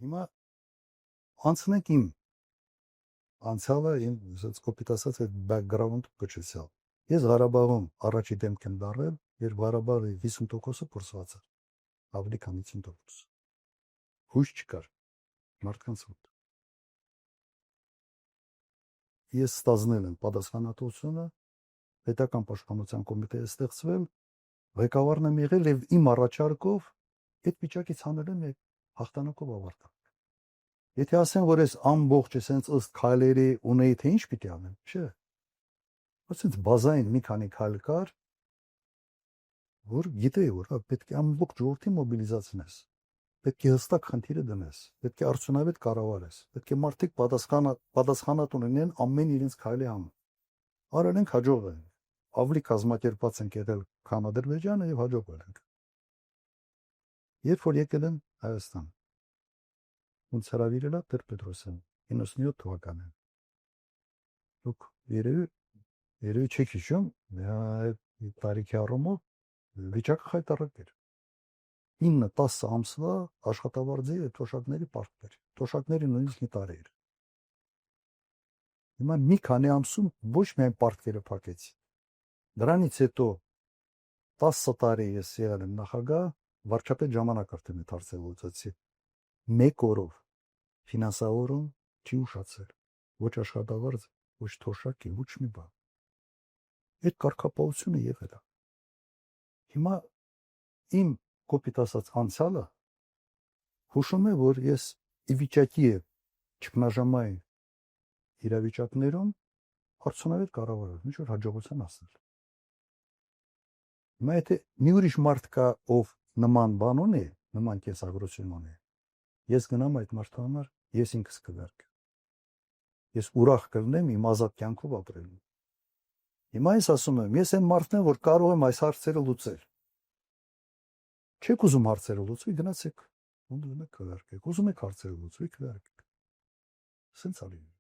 Հիմա անցնենք իմ անցյալը, իմ ասած կոպիտ ասած այդ background կչեցյալ։ Ես Ղարաբաղում առաջի դեմք եմ դարել, երբ Ղարաբաղի 50%-ը փորձված էր, ավելի քան 50%։ Հույս չկար մարդկանց մոտ։ Ես ստանձնել եմ պատասխանատվությունը, պետական պաշտպանության կոմիտե է ստեղծվել, ղեկավարն եմ եղել եւ իմ առաջարկով այդ վիճակից հանել եմ հաղթանակով ավարտել։ Եթե ասեմ, որ ես ամբողջ էսենց ըստ քայլերի ունեի, թե ինչ պիտի անեմ, չէ։ Ասենց բազային մի քանի քայլ կար, որ գիտեի, որ պետք է ամբողջ ժողովրդի մոբիլիզացնես, պետք է հստակ խնդիրը դնես, պետք է արդյունավետ կառավարես, պետք է մարդիկ պատասխանատու լինեն ամեն իրենց քայլի համար։ Արել ենք, հաջողվել ենք։ Ավելի կազմակերպված ենք եղել, քան Ադրբեջանը եւ հաջողվել ենք։ Երբ որ եկել եմ Հայաստան, ոնց հրավիրել է Տեր-Պետրոսյան 97 թվականին։ Դուք երևի չեք հիշում, տարիքի առումով վիճակը խայտառակ էր։ 9-10 ամսվա աշխատավարձի թոշակների պարտք էր։ Թոշակների նույնիսկ մի տարի էր։ Հիմա մի քանի ամսում ոչ միայն պարտքերը փակեցի։ Դրանից հետո 10 տարի ես եղել եմ նախագահ, վարչապետ ժամանակ արդեն այդ հարցը լուծեցի։ Մեկ օրով ֆինանսավորում չի ուշացել։ Ոչ աշխատավարձ, ոչ թոշակի, ոչ մի բան։ Այդ կարգապահությունը եղել է։ Հիմա իմ կոպիտ ասած անցյալը հուշում է, որ ես ի վիճակի եմ ճգնաժամային իրավիճակներում արդյունավետ կառավարել, ինչ որ հաջողության հասնել։ Հիմա եթե մի ուրիշ մարդ կա, ով նման բան ունի, նման կենսագրություն ունի, ես գնամ այդ մարդու համար, ես ինքս կվերք։ Ես ուրախ կլինեմ իմ ազատ կյանքով ապրելու։ Հիմա ես ասում եմ, ես այն մարդն եմ, որ կարող եմ այս հարցերը լուծել։ Չեք ուզում հարցերը լուծվի, գնացեք, ուզում եք քվերքեք, ուզում եք հարցերը լուծվի, քվերքեք։ Սենց ալի։